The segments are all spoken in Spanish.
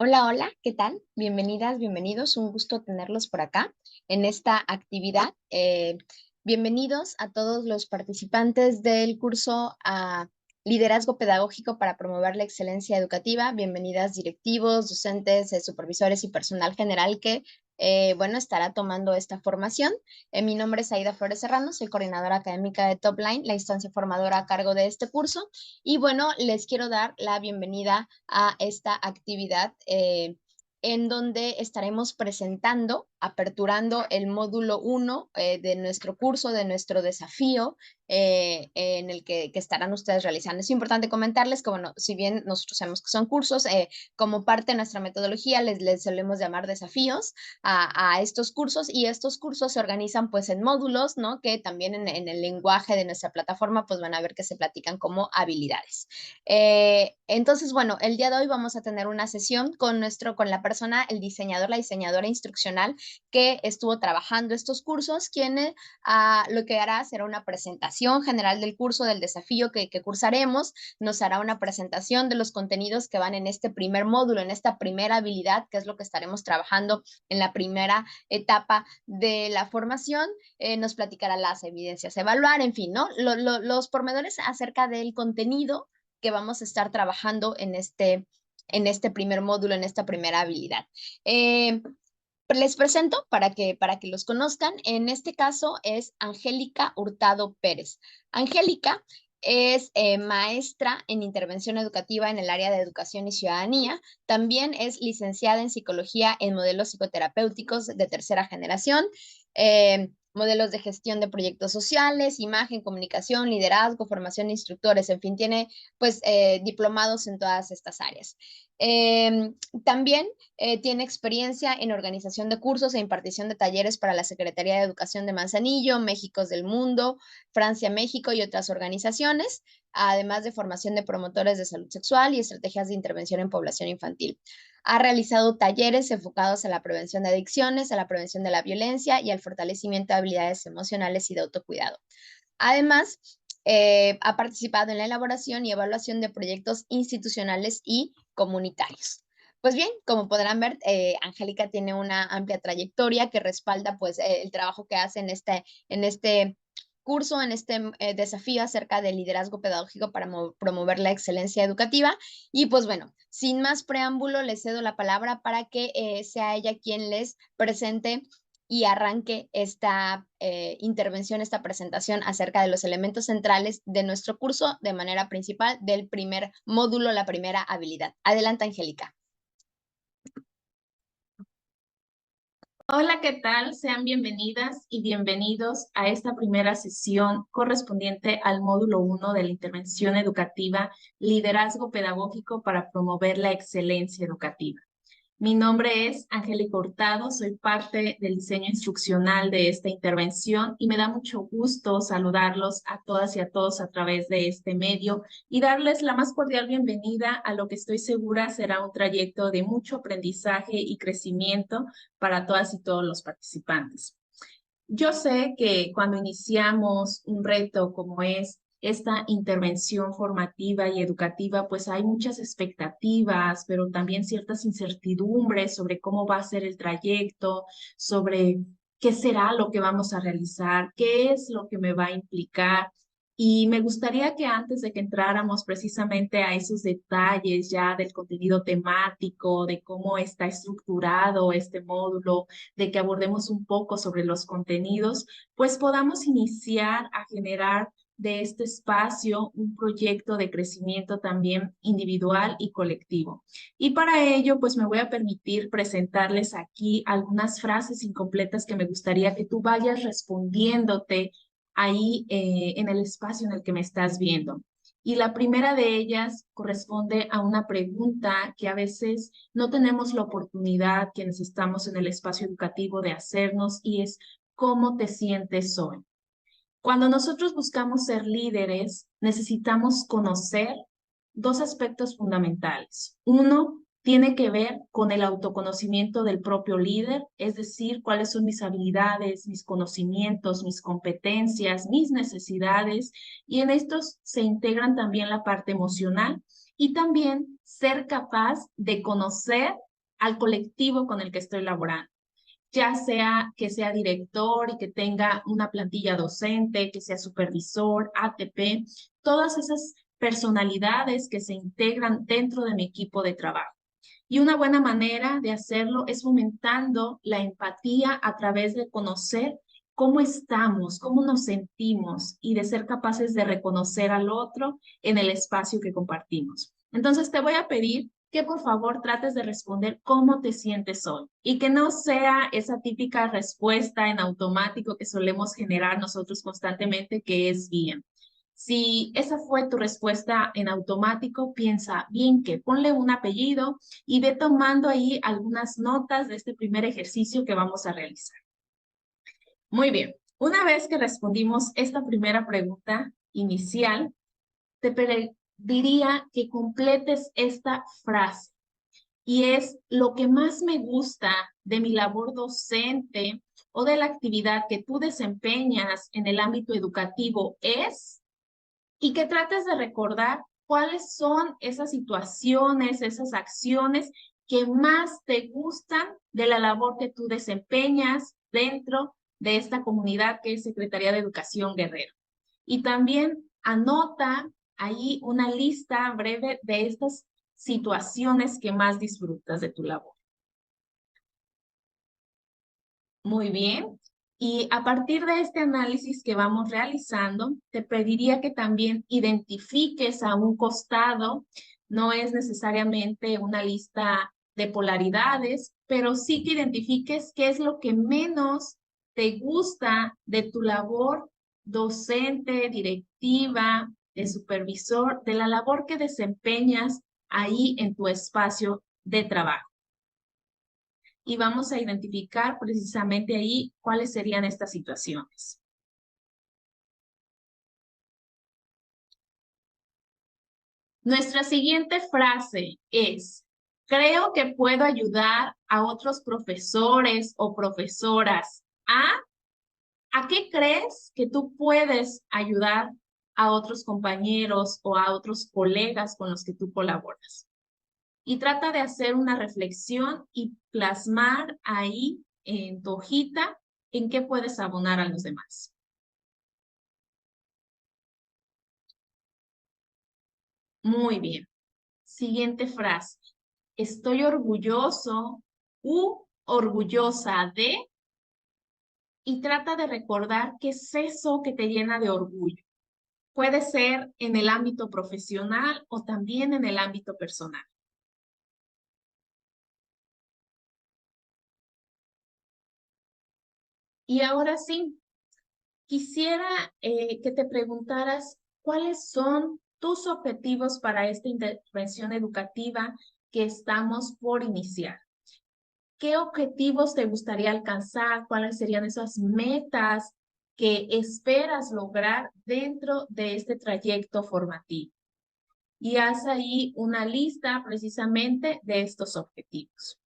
Hola, hola, ¿qué tal? Bienvenidas, bienvenidos. Un gusto tenerlos por acá en esta actividad. Bienvenidos a todos los participantes del curso Liderazgo Pedagógico para promover la excelencia educativa. Bienvenidas directivos, docentes, supervisores y personal general que, bueno, estará tomando esta formación. Mi nombre es Aida Flores Serrano, soy coordinadora académica de Topline, la instancia formadora a cargo de este curso. Y bueno, les quiero dar la bienvenida a esta actividad en donde estaremos presentando, aperturando el módulo 1 de nuestro curso, de nuestro desafío en el que estarán ustedes realizando. Es importante comentarles que, bueno, si bien nosotros sabemos que son cursos, como parte de nuestra metodología les solemos llamar desafíos a estos cursos, y estos cursos se organizan pues en módulos, ¿no? Que también en el lenguaje de nuestra plataforma pues van a ver que se platican como habilidades. Entonces, bueno, el día de hoy vamos a tener una sesión con la persona, el diseñador, la diseñadora instruccional que estuvo trabajando estos cursos, quien lo que hará será una presentación general del curso, del desafío que cursaremos, nos hará una presentación de los contenidos que van en este primer módulo, en esta primera habilidad, que es lo que estaremos trabajando en la primera etapa de la formación. Nos platicará las evidencias a evaluar, en fin, ¿no? Los pormenores acerca del contenido que vamos a estar trabajando en este primer módulo, en esta primera habilidad. Les presento para que los conozcan. En este caso es Angélica Hurtado Pérez. Angélica es maestra en intervención educativa en el área de educación y ciudadanía. También es licenciada en psicología en modelos psicoterapéuticos de tercera generación, modelos de gestión de proyectos sociales, imagen, comunicación, liderazgo, formación de instructores, en fin, tiene pues diplomados en todas estas áreas. También tiene experiencia en organización de cursos e impartición de talleres para la Secretaría de Educación de Manzanillo, México del Mundo, Francia, México y otras organizaciones, además de formación de promotores de salud sexual y estrategias de intervención en población infantil. Ha realizado talleres enfocados a la prevención de adicciones, a la prevención de la violencia y al fortalecimiento de habilidades emocionales y de autocuidado. Además, ha participado en la elaboración y evaluación de proyectos institucionales y comunitarios. Pues bien, como podrán ver, Angélica tiene una amplia trayectoria que respalda pues el trabajo que hace en este curso, en este desafío acerca del liderazgo pedagógico para promover la excelencia educativa. Y pues bueno, sin más preámbulo, les cedo la palabra para que sea ella quien les presente y arranque esta intervención, esta presentación acerca de los elementos centrales de nuestro curso de manera principal del primer módulo, la primera habilidad. Adelante, Angélica. Hola, ¿qué tal? Sean bienvenidas y bienvenidos a esta primera sesión correspondiente al módulo 1 de la intervención educativa, Liderazgo Pedagógico para promover la excelencia educativa. Mi nombre es Angélica Hurtado, soy parte del diseño instruccional de esta intervención y me da mucho gusto saludarlos a todas y a todos a través de este medio y darles la más cordial bienvenida a lo que estoy segura será un trayecto de mucho aprendizaje y crecimiento para todas y todos los participantes. Yo sé que cuando iniciamos un reto como es esta intervención formativa y educativa, pues hay muchas expectativas, pero también ciertas incertidumbres sobre cómo va a ser el trayecto, sobre qué será lo que vamos a realizar, qué es lo que me va a implicar. Y me gustaría que antes de que entráramos precisamente a esos detalles ya del contenido temático, de cómo está estructurado este módulo, de que abordemos un poco sobre los contenidos, pues podamos iniciar a generar de este espacio un proyecto de crecimiento también individual y colectivo. Y para ello, pues me voy a permitir presentarles aquí algunas frases incompletas que me gustaría que tú vayas respondiéndote ahí en el espacio en el que me estás viendo. Y la primera de ellas corresponde a una pregunta que a veces no tenemos la oportunidad, quienes estamos en el espacio educativo, de hacernos, y es ¿cómo te sientes hoy? Cuando nosotros buscamos ser líderes, necesitamos conocer dos aspectos fundamentales. Uno tiene que ver con el autoconocimiento del propio líder, es decir, cuáles son mis habilidades, mis conocimientos, mis competencias, mis necesidades, y en estos se integran también la parte emocional y también ser capaz de conocer al colectivo con el que estoy laborando, ya sea que sea director y que tenga una plantilla docente, que sea supervisor, ATP, todas esas personalidades que se integran dentro de mi equipo de trabajo. Y una buena manera de hacerlo es fomentando la empatía a través de conocer cómo estamos, cómo nos sentimos y de ser capaces de reconocer al otro en el espacio que compartimos. Entonces te voy a pedir que por favor trates de responder cómo te sientes hoy y que no sea esa típica respuesta en automático que solemos generar nosotros constantemente, que es bien. Si esa fue tu respuesta en automático, piensa bien que ponle un apellido y ve tomando ahí algunas notas de este primer ejercicio que vamos a realizar. Muy bien, una vez que respondimos esta primera pregunta inicial, te diría que completes esta frase y es: lo que más me gusta de mi labor docente o de la actividad que tú desempeñas en el ámbito educativo es, y que trates de recordar cuáles son esas situaciones, esas acciones que más te gustan de la labor que tú desempeñas dentro de esta comunidad que es Secretaría de Educación Guerrero. Y también anota ahí una lista breve de estas situaciones que más disfrutas de tu labor. Muy bien. Y a partir de este análisis que vamos realizando, te pediría que también identifiques a un costado. No es necesariamente una lista de polaridades, pero sí que identifiques qué es lo que menos te gusta de tu labor docente, directiva, de supervisor, de la labor que desempeñas ahí en tu espacio de trabajo. Y vamos a identificar precisamente ahí cuáles serían estas situaciones. Nuestra siguiente frase es: creo que puedo ayudar a otros profesores o profesoras ¿A qué crees que tú puedes ayudar a otros compañeros o a otros colegas con los que tú colaboras? Y trata de hacer una reflexión y plasmar ahí en tu hojita en qué puedes abonar a los demás. Muy bien. Siguiente frase: estoy orgulloso u orgullosa de, y trata de recordar qué es eso que te llena de orgullo. Puede ser en el ámbito profesional o también en el ámbito personal. Y ahora sí, quisiera que te preguntaras cuáles son tus objetivos para esta intervención educativa que estamos por iniciar. ¿Qué objetivos te gustaría alcanzar? ¿Cuáles serían esas metas que esperas lograr dentro de este trayecto formativo? Y haz ahí una lista precisamente de estos objetivos.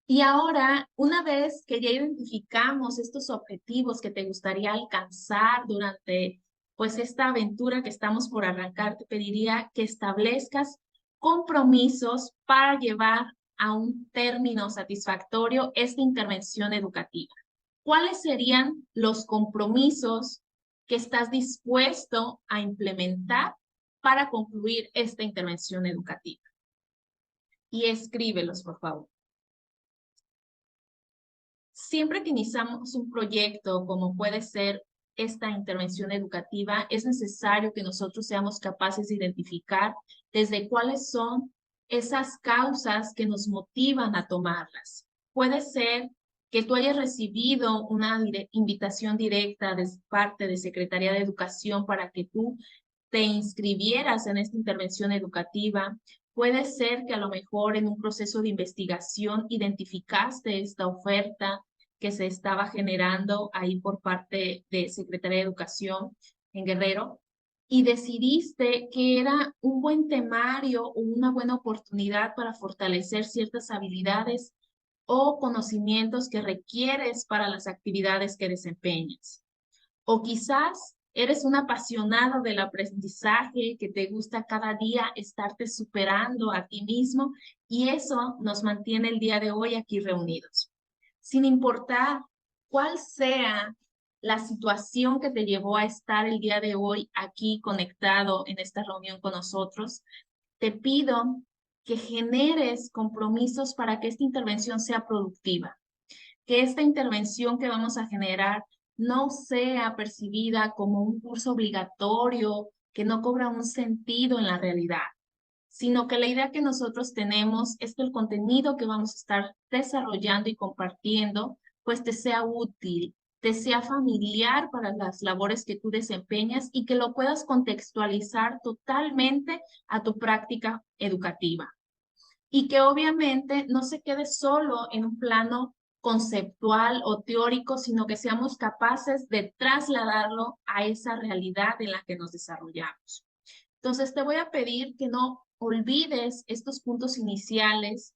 Y ahora, una vez que ya identificamos estos objetivos que te gustaría alcanzar durante pues esta aventura que estamos por arrancar, te pediría que establezcas compromisos para llevar a un término satisfactorio esta intervención educativa. ¿Cuáles serían los compromisos que estás dispuesto a implementar para concluir esta intervención educativa? Y escríbelos, por favor. Siempre que iniciamos un proyecto, como puede ser esta intervención educativa, es necesario que nosotros seamos capaces de identificar desde cuáles son esas causas que nos motivan a tomarlas. Puede ser que tú hayas recibido una invitación directa de parte de Secretaría de Educación para que tú te inscribieras en esta intervención educativa. Puede ser que a lo mejor en un proceso de investigación identificaste esta oferta que se estaba generando ahí por parte de Secretaría de Educación en Guerrero y decidiste que era un buen temario o una buena oportunidad para fortalecer ciertas habilidades o conocimientos que requieres para las actividades que desempeñas. O quizás eres un apasionado del aprendizaje, que te gusta cada día estarte superando a ti mismo y eso nos mantiene el día de hoy aquí reunidos. Sin importar cuál sea la situación que te llevó a estar el día de hoy aquí conectado en esta reunión con nosotros, te pido que generes compromisos para que esta intervención sea productiva, que esta intervención que vamos a generar no sea percibida como un curso obligatorio que no cobra un sentido en la realidad, sino que la idea que nosotros tenemos es que el contenido que vamos a estar desarrollando y compartiendo, pues te sea útil, te sea familiar para las labores que tú desempeñas y que lo puedas contextualizar totalmente a tu práctica educativa. Y que obviamente no se quede solo en un plano conceptual o teórico, sino que seamos capaces de trasladarlo a esa realidad en la que nos desarrollamos. Entonces, te voy a pedir que no olvides estos puntos iniciales,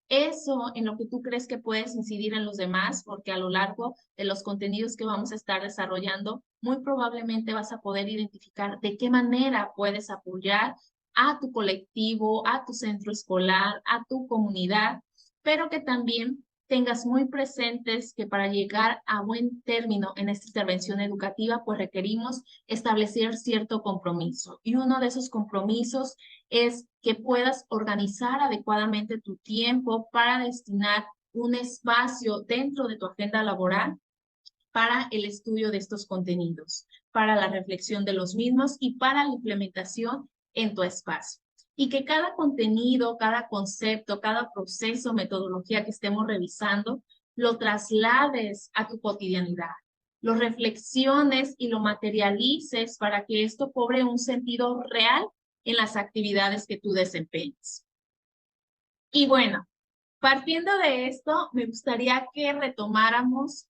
eso en lo que tú crees que puedes incidir en los demás, porque a lo largo de los contenidos que vamos a estar desarrollando, muy probablemente vas a poder identificar de qué manera puedes apoyar a tu colectivo, a tu centro escolar, a tu comunidad, pero que también tengas muy presentes que para llegar a buen término en esta intervención educativa, pues requerimos establecer cierto compromiso. Y uno de esos compromisos es que puedas organizar adecuadamente tu tiempo para destinar un espacio dentro de tu agenda laboral para el estudio de estos contenidos, para la reflexión de los mismos y para la implementación en tu espacio. Y que cada contenido, cada concepto, cada proceso, metodología que estemos revisando, lo traslades a tu cotidianidad, lo reflexiones y lo materialices para que esto cobre un sentido real en las actividades que tú desempeñes. Y bueno, partiendo de esto, me gustaría que retomáramos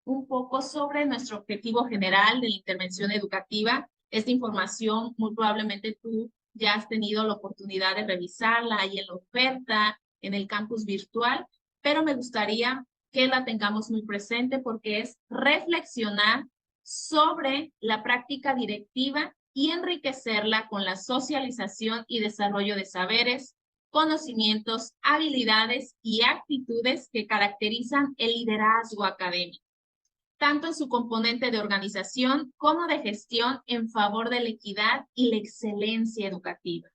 un poco sobre nuestro objetivo general de la intervención educativa. Esta información muy probablemente tú ya has tenido la oportunidad de revisarla ahí en la oferta, en el campus virtual, pero me gustaría que la tengamos muy presente porque es reflexionar sobre la práctica directiva y enriquecerla con la socialización y desarrollo de saberes, conocimientos, habilidades y actitudes que caracterizan el liderazgo académico, tanto en su componente de organización como de gestión en favor de la equidad y la excelencia educativa.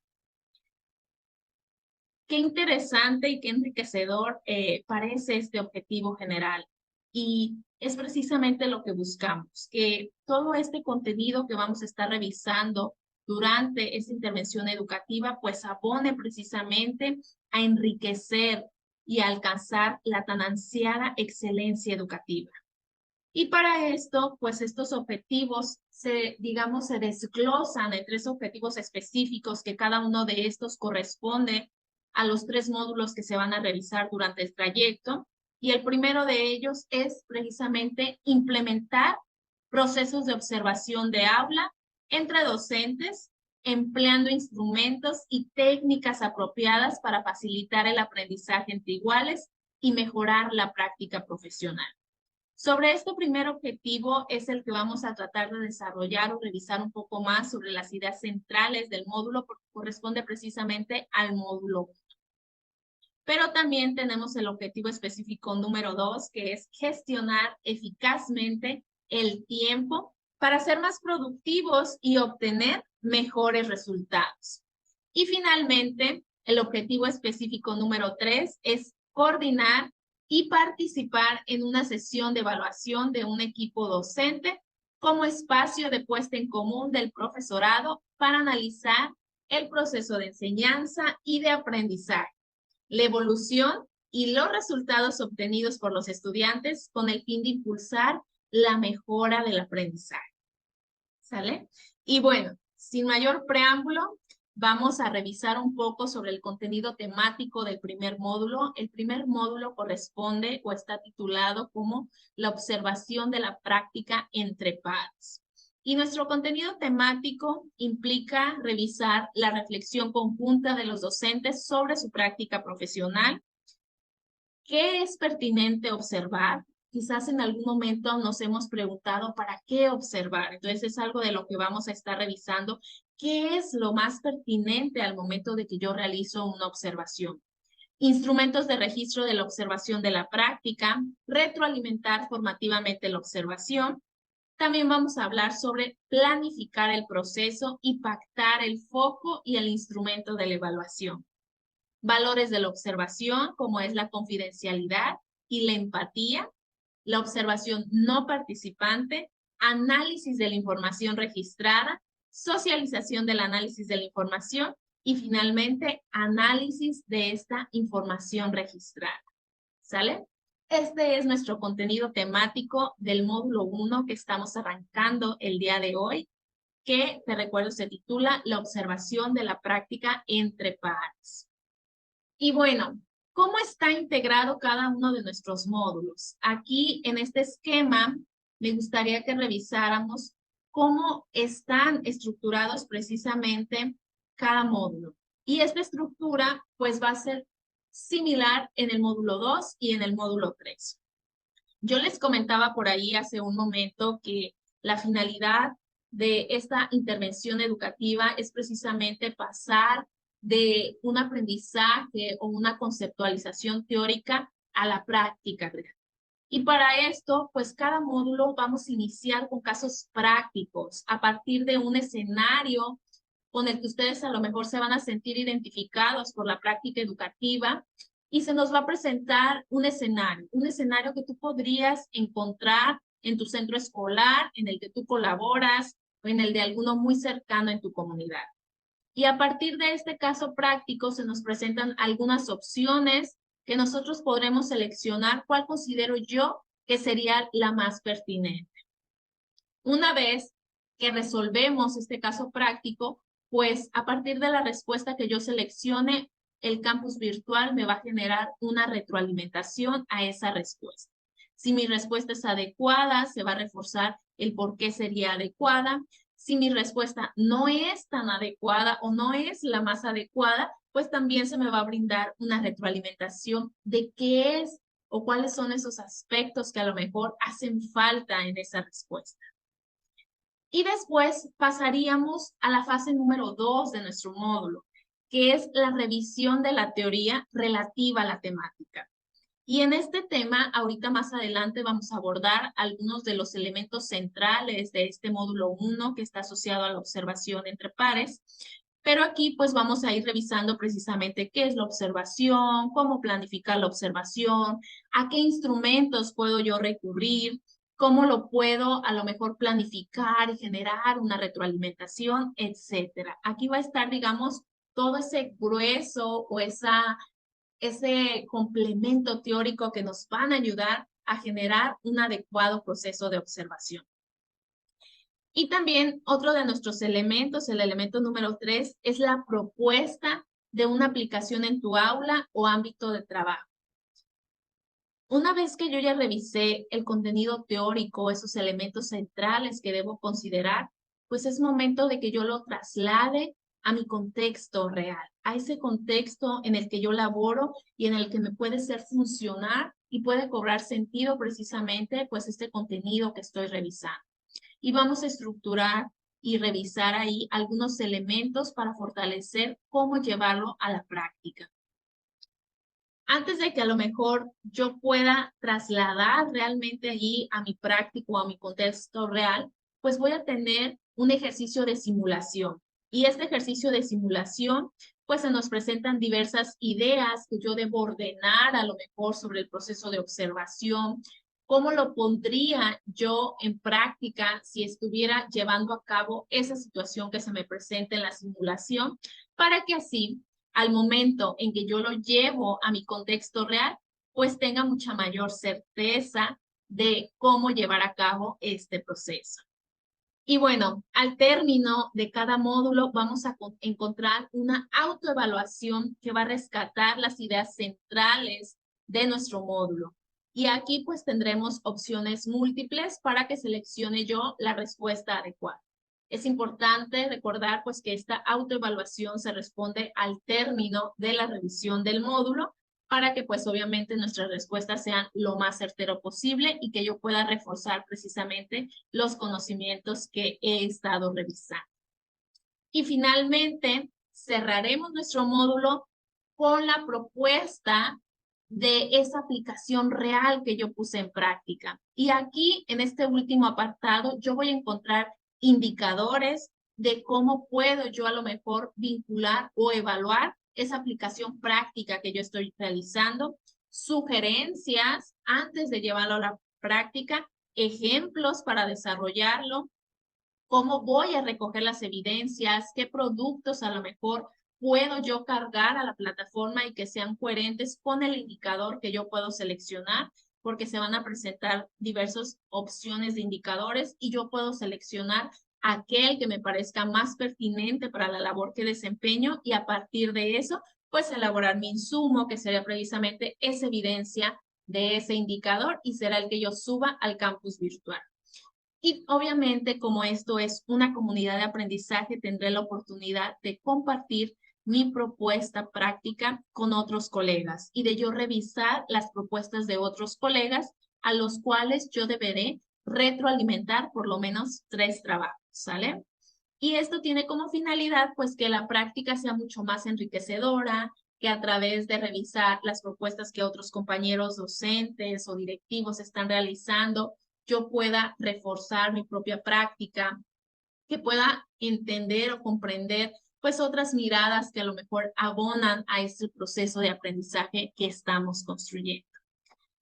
Qué interesante y qué enriquecedor parece este objetivo general. Y es precisamente lo que buscamos, que todo este contenido que vamos a estar revisando durante esta intervención educativa, pues abone precisamente a enriquecer y a alcanzar la tan ansiada excelencia educativa. Y para esto, pues estos objetivos se desglosan en 3 objetivos específicos que cada uno de estos corresponde a los 3 módulos que se van a revisar durante el trayecto. Y el primero de ellos es precisamente implementar procesos de observación de aula entre docentes, empleando instrumentos y técnicas apropiadas para facilitar el aprendizaje entre iguales y mejorar la práctica profesional. Sobre este primer objetivo es el que vamos a tratar de desarrollar o revisar un poco más sobre las ideas centrales del módulo, porque corresponde precisamente al módulo. Pero también tenemos el objetivo específico número 2, que es gestionar eficazmente el tiempo para ser más productivos y obtener mejores resultados. Y finalmente, el objetivo específico número 3 es coordinar y participar en una sesión de evaluación de un equipo docente como espacio de puesta en común del profesorado para analizar el proceso de enseñanza y de aprendizaje, la evolución y los resultados obtenidos por los estudiantes con el fin de impulsar la mejora del aprendizaje. ¿Sale? Y bueno, sin mayor preámbulo, vamos a revisar un poco sobre el contenido temático del primer módulo. El primer módulo corresponde o está titulado como la observación de la práctica entre pares. Y nuestro contenido temático implica revisar la reflexión conjunta de los docentes sobre su práctica profesional, qué es pertinente observar, quizás en algún momento nos hemos preguntado para qué observar. Entonces es algo de lo que vamos a estar revisando. ¿Qué es lo más pertinente al momento de que yo realizo una observación? Instrumentos de registro de la observación de la práctica, retroalimentar formativamente la observación. También vamos a hablar sobre planificar el proceso y pactar el foco y el instrumento de la evaluación. Valores de la observación, como es la confidencialidad y la empatía, la observación no participante, análisis de la información registrada, socialización del análisis de la información y finalmente análisis de esta información registrada. ¿Sale? Este es nuestro contenido temático del módulo 1 que estamos arrancando el día de hoy, que te recuerdo se titula La observación de la práctica entre pares. Y bueno, ¿cómo está integrado cada uno de nuestros módulos? Aquí en este esquema me gustaría que revisáramos cómo están estructurados precisamente cada módulo. Y esta estructura pues va a ser similar en el módulo 2 y en el módulo 3. Yo les comentaba por ahí hace un momento que la finalidad de esta intervención educativa es precisamente pasar de un aprendizaje o una conceptualización teórica a la práctica real. Y para esto, pues cada módulo vamos a iniciar con casos prácticos a partir de un escenario con el que ustedes a lo mejor se van a sentir identificados por la práctica educativa y se nos va a presentar un escenario que tú podrías encontrar en tu centro escolar, en el que tú colaboras o en el de alguno muy cercano en tu comunidad. Y a partir de este caso práctico se nos presentan algunas opciones que nosotros podremos seleccionar cuál considero yo que sería la más pertinente. Una vez que resolvemos este caso práctico, pues a partir de la respuesta que yo seleccione, el campus virtual me va a generar una retroalimentación a esa respuesta. Si mi respuesta es adecuada, se va a reforzar el por qué sería adecuada. Si mi respuesta no es tan adecuada o no es la más adecuada, pues también se me va a brindar una retroalimentación de qué es o cuáles son esos aspectos que a lo mejor hacen falta en esa respuesta. Y después pasaríamos a la fase número 2 de nuestro módulo, que es la revisión de la teoría relativa a la temática. Y en este tema, ahorita más adelante vamos a abordar algunos de los elementos centrales de este módulo 1 que está asociado a la observación entre pares. Pero aquí pues vamos a ir revisando precisamente qué es la observación, cómo planificar la observación, a qué instrumentos puedo yo recurrir, cómo lo puedo a lo mejor planificar y generar una retroalimentación, etcétera. Aquí va a estar, digamos, todo ese grueso o ese complemento teórico que nos van a ayudar a generar un adecuado proceso de observación. Y también otro de nuestros elementos, el elemento número 3, es la propuesta de una aplicación en tu aula o ámbito de trabajo. Una vez que yo ya revisé el contenido teórico, esos elementos centrales que debo considerar, pues es momento de que yo lo traslade a mi contexto real, a ese contexto en el que yo laboro y en el que me puede ser funcionar y puede cobrar sentido precisamente pues este contenido que estoy revisando. Y vamos a estructurar y revisar ahí algunos elementos para fortalecer cómo llevarlo a la práctica. Antes de que a lo mejor yo pueda trasladar realmente allí a mi práctico, a mi contexto real, pues voy a tener un ejercicio de simulación. Y este ejercicio de simulación, pues se nos presentan diversas ideas que yo debo ordenar a lo mejor sobre el proceso de observación, cómo lo pondría yo en práctica si estuviera llevando a cabo esa situación que se me presenta en la simulación, para que así al momento en que yo lo llevo a mi contexto real, pues tenga mucha mayor certeza de cómo llevar a cabo este proceso. Y bueno, al término de cada módulo vamos a encontrar una autoevaluación que va a rescatar las ideas centrales de nuestro módulo. Y aquí pues tendremos opciones múltiples para que seleccione yo la respuesta adecuada. Es importante recordar pues que esta autoevaluación se responde al término de la revisión del módulo para que pues obviamente nuestras respuestas sean lo más certero posible y que yo pueda reforzar precisamente los conocimientos que he estado revisando. Y finalmente, cerraremos nuestro módulo con la propuesta de esa aplicación real que yo puse en práctica. Y aquí, en este último apartado, yo voy a encontrar indicadores de cómo puedo yo a lo mejor vincular o evaluar esa aplicación práctica que yo estoy realizando, sugerencias antes de llevarlo a la práctica, ejemplos para desarrollarlo, cómo voy a recoger las evidencias, qué productos a lo mejor puedo yo cargar a la plataforma y que sean coherentes con el indicador que yo puedo seleccionar, porque se van a presentar diversas opciones de indicadores y yo puedo seleccionar aquel que me parezca más pertinente para la labor que desempeño y a partir de eso, pues elaborar mi insumo, que sería precisamente esa evidencia de ese indicador y será el que yo suba al campus virtual. Y obviamente, como esto es una comunidad de aprendizaje, tendré la oportunidad de compartir mi propuesta práctica con otros colegas y de yo revisar las propuestas de otros colegas a los cuales yo deberé retroalimentar por lo menos 3 trabajos, ¿sale? Y esto tiene como finalidad, pues, que la práctica sea mucho más enriquecedora, que a través de revisar las propuestas que otros compañeros docentes o directivos están realizando, yo pueda reforzar mi propia práctica, que pueda entender o comprender pues otras miradas que a lo mejor abonan a este proceso de aprendizaje que estamos construyendo.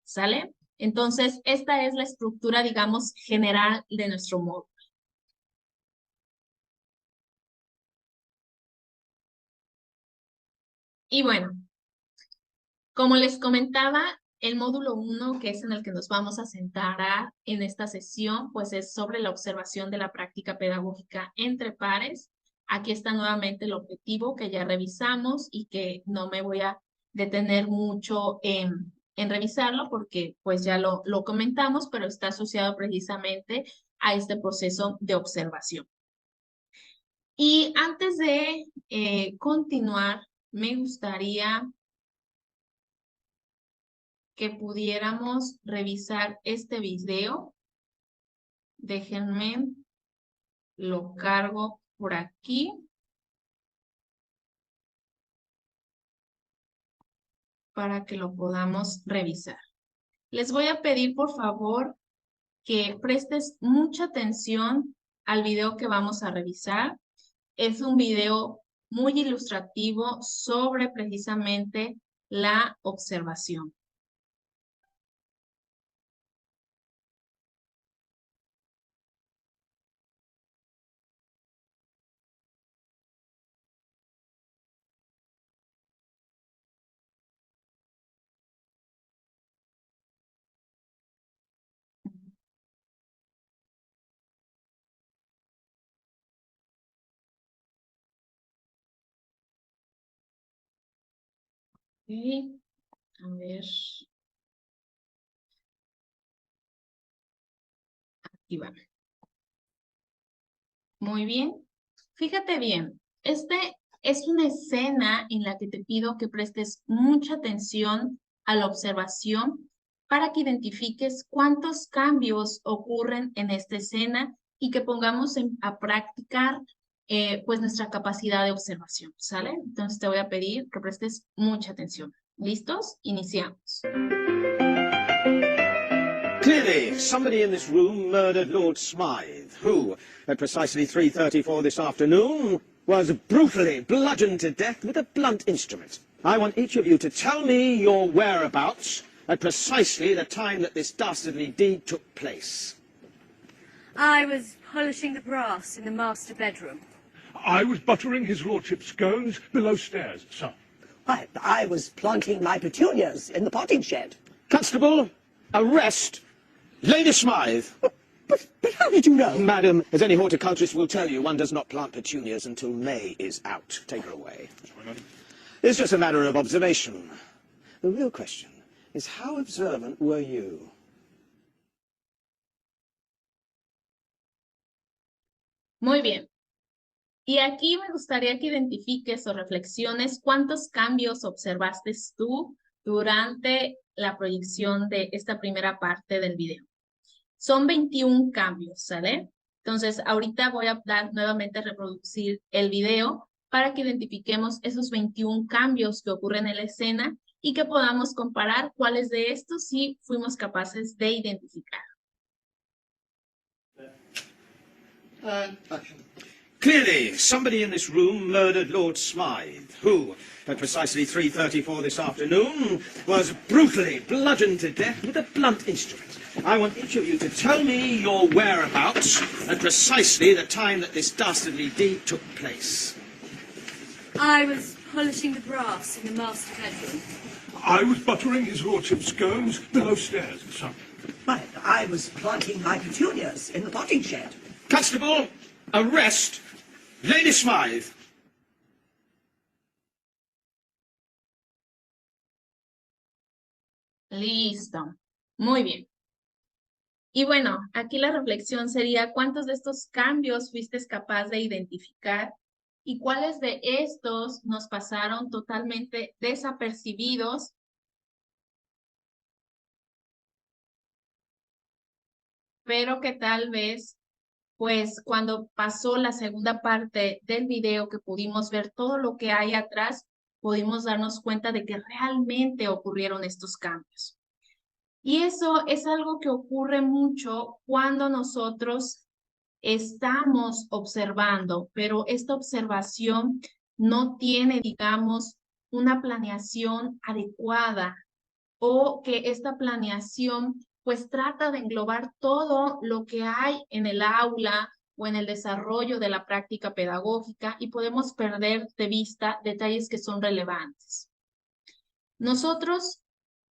¿Sale? Entonces, esta es la estructura, digamos, general de nuestro módulo. Y bueno, como les comentaba, el módulo 1, que es en el que nos vamos a centrar en esta sesión, pues es sobre la observación de la práctica pedagógica entre pares. Aquí está nuevamente el objetivo que ya revisamos y que no me voy a detener mucho en revisarlo porque pues ya lo comentamos, pero está asociado precisamente a este proceso de observación. Y antes de continuar, me gustaría que pudiéramos revisar este video. Déjenme, lo cargo por aquí. Para que lo podamos revisar. Les voy a pedir, por favor, que prestes mucha atención al video que vamos a revisar. Es un video muy ilustrativo sobre precisamente la observación. Ok, a ver. Aquí va. Muy bien. Fíjate bien, este es una escena en la que te pido que prestes mucha atención a la observación para que identifiques cuántos cambios ocurren en esta escena y que pongamos a practicar pues nuestra capacidad de observación, ¿sale? Entonces te voy a pedir que prestes mucha atención. ¿Listos? Iniciamos. Clearly, somebody in this room murdered Lord Smythe, who, at precisely 3:34 this afternoon, was brutally bludgeoned to death with a blunt instrument. I want each of you to tell me your whereabouts at precisely the time that this dastardly deed took place. I was polishing the brass in the master bedroom. I was buttering his lordship's scones below stairs, sir. I was planting my petunias in the potting shed. Constable, arrest Lady Smythe. But how did you know? Madam, as any horticulturist will tell you, one does not plant petunias until May is out. Take her away. It's just a matter of observation. The real question is, how observant were you? Muy bien. Y aquí me gustaría que identifiques o reflexiones cuántos cambios observaste tú durante la proyección de esta primera parte del video. Son 21 cambios, ¿sale? Entonces, ahorita voy a dar nuevamente a reproducir el video para que identifiquemos esos 21 cambios que ocurren en la escena y que podamos comparar cuáles de estos sí fuimos capaces de identificar. Clearly, somebody in this room murdered Lord Smythe, who, at precisely 3:34 this afternoon, was brutally bludgeoned to death with a blunt instrument. I want each of you to tell me your whereabouts at precisely the time that this dastardly deed took place. I was polishing the brass in the master bedroom. I was buttering his lordship's scones below stairs, sir. Right, I was planting my petunias in the potting shed. Constable, arrest Lady Smythe. Listo. Muy bien. Y bueno, aquí la reflexión sería, ¿cuántos de estos cambios fuiste capaz de identificar? ¿Y cuáles de estos nos pasaron totalmente desapercibidos? Pero que tal vez, pues cuando pasó la segunda parte del video, que pudimos ver todo lo que hay atrás, pudimos darnos cuenta de que realmente ocurrieron estos cambios. Y eso es algo que ocurre mucho cuando nosotros estamos observando, pero esta observación no tiene, digamos, una planeación adecuada, o que esta planeación pues trata de englobar todo lo que hay en el aula o en el desarrollo de la práctica pedagógica, y podemos perder de vista detalles que son relevantes. Nosotros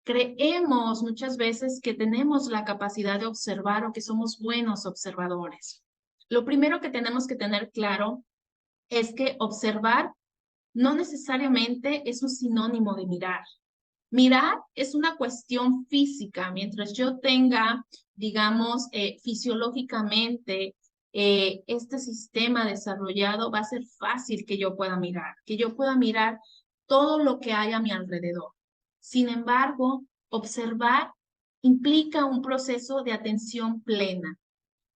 creemos muchas veces que tenemos la capacidad de observar o que somos buenos observadores. Lo primero que tenemos que tener claro es que observar no necesariamente es un sinónimo de mirar. Mirar es una cuestión física. Mientras yo tenga, digamos, fisiológicamente este sistema desarrollado, va a ser fácil que yo pueda mirar todo lo que hay a mi alrededor. Sin embargo, observar implica un proceso de atención plena.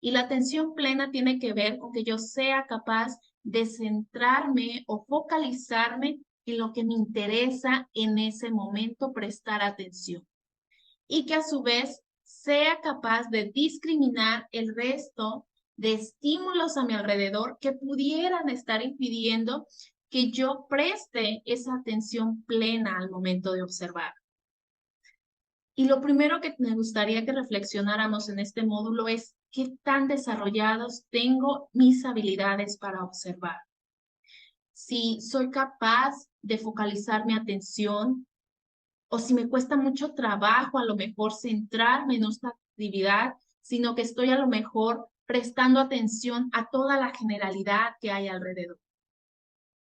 Y la atención plena tiene que ver con que yo sea capaz de centrarme o focalizarme en lo que me interesa en ese momento, prestar atención. Y que a su vez sea capaz de discriminar el resto de estímulos a mi alrededor que pudieran estar impidiendo que yo preste esa atención plena al momento de observar. Y lo primero que me gustaría que reflexionáramos en este módulo es qué tan desarrollados tengo mis habilidades para observar. Si soy capaz de focalizar mi atención, o si me cuesta mucho trabajo a lo mejor centrarme en esta actividad, sino que estoy a lo mejor prestando atención a toda la generalidad que hay alrededor.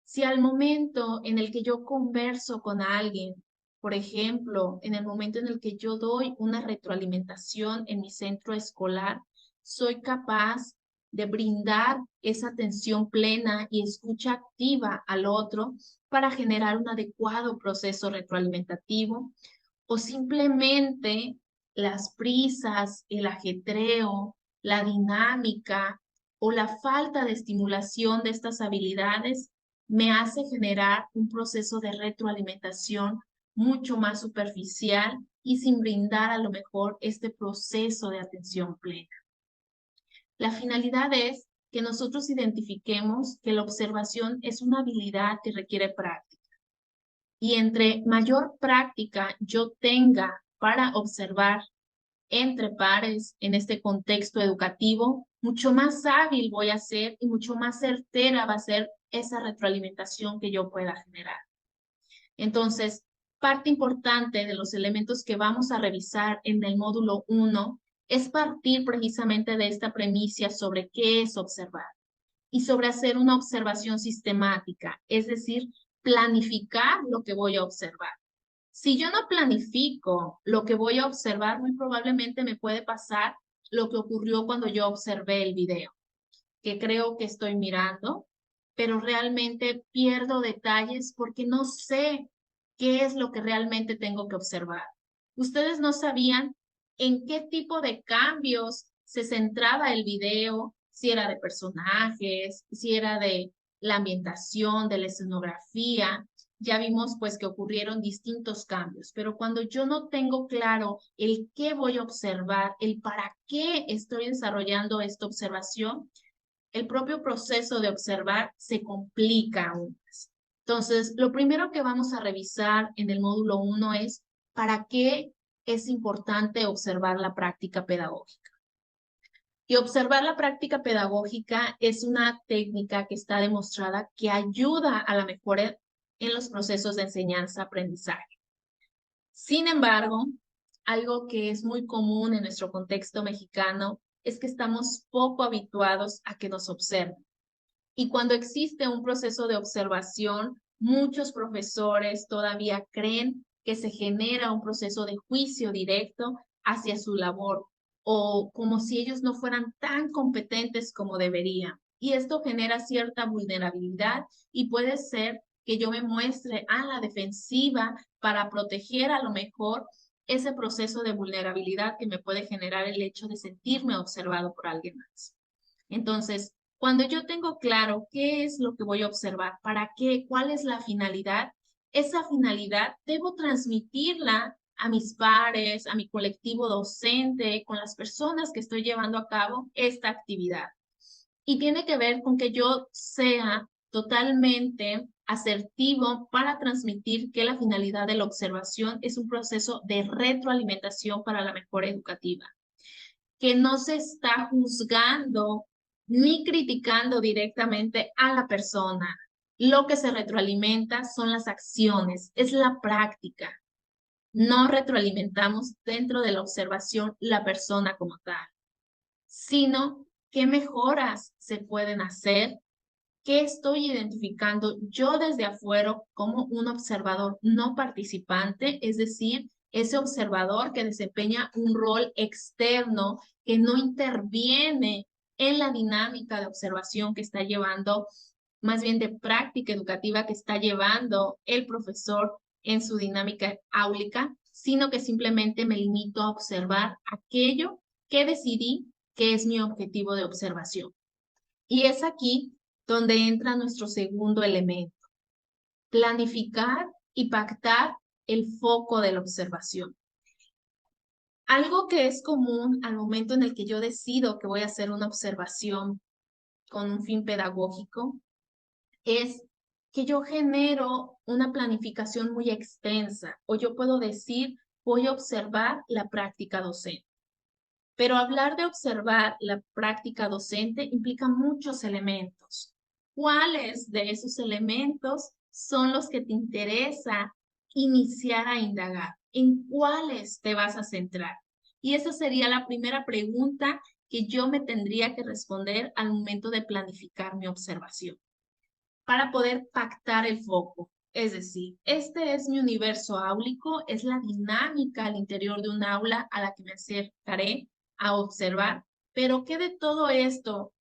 Si al momento en el que yo converso con alguien, por ejemplo, en el momento en el que yo doy una retroalimentación en mi centro escolar, soy capaz de brindar esa atención plena y escucha activa al otro para generar un adecuado proceso retroalimentativo, o simplemente las prisas, el ajetreo, la dinámica o la falta de estimulación de estas habilidades me hace generar un proceso de retroalimentación mucho más superficial y sin brindar a lo mejor este proceso de atención plena. La finalidad es que nosotros identifiquemos que la observación es una habilidad que requiere práctica. Y entre mayor práctica yo tenga para observar entre pares en este contexto educativo, mucho más hábil voy a ser y mucho más certera va a ser esa retroalimentación que yo pueda generar. Entonces, parte importante de los elementos que vamos a revisar en el módulo 1 es partir precisamente de esta premisa sobre qué es observar y sobre hacer una observación sistemática, es decir, planificar lo que voy a observar. Si yo no planifico lo que voy a observar, muy probablemente me puede pasar lo que ocurrió cuando yo observé el video, que creo que estoy mirando, pero realmente pierdo detalles porque no sé qué es lo que realmente tengo que observar. Ustedes no sabían en qué tipo de cambios se centraba el video, si era de personajes, si era de la ambientación, de la escenografía. Ya vimos pues que ocurrieron distintos cambios, pero cuando yo no tengo claro el qué voy a observar, el para qué estoy desarrollando esta observación, el propio proceso de observar se complica aún más. Entonces, lo primero que vamos a revisar en el módulo 1 es para qué es importante observar la práctica pedagógica. Y observar la práctica pedagógica es una técnica que está demostrada que ayuda a la mejora en los procesos de enseñanza-aprendizaje. Sin embargo, algo que es muy común en nuestro contexto mexicano es que estamos poco habituados a que nos observen. Y cuando existe un proceso de observación, muchos profesores todavía creen que se genera un proceso de juicio directo hacia su labor o como si ellos no fueran tan competentes como deberían. Y esto genera cierta vulnerabilidad y puede ser que yo me muestre a la defensiva para proteger a lo mejor ese proceso de vulnerabilidad que me puede generar el hecho de sentirme observado por alguien más. Entonces, cuando yo tengo claro qué es lo que voy a observar, para qué, cuál es la finalidad, esa finalidad debo transmitirla a mis pares, a mi colectivo docente, con las personas que estoy llevando a cabo esta actividad. Y tiene que ver con que yo sea totalmente asertivo para transmitir que la finalidad de la observación es un proceso de retroalimentación para la mejora educativa, que no se está juzgando ni criticando directamente a la persona. Lo que se retroalimenta son las acciones, es la práctica. No retroalimentamos dentro de la observación la persona como tal, sino qué mejoras se pueden hacer, qué estoy identificando yo desde afuera como un observador no participante, es decir, ese observador que desempeña un rol externo, que no interviene en la dinámica de observación que está llevando, más bien de práctica educativa que está llevando el profesor en su dinámica áulica, sino que simplemente me limito a observar aquello que decidí que es mi objetivo de observación. Y es aquí donde entra nuestro segundo elemento, planificar y pactar el foco de la observación. Algo que es común al momento en el que yo decido que voy a hacer una observación con un fin pedagógico es que yo genero una planificación muy extensa, o yo puedo decir, voy a observar la práctica docente. Pero hablar de observar la práctica docente implica muchos elementos. ¿Cuáles de esos elementos son los que te interesa iniciar a indagar? ¿En cuáles te vas a centrar? Y esa sería la primera pregunta que yo me tendría que responder al momento de planificar mi observación, para poder pactar el foco. Es decir, este es mi universo áulico, es la dinámica al interior de un aula a la que me acercaré a observar, pero ¿qué de todo esto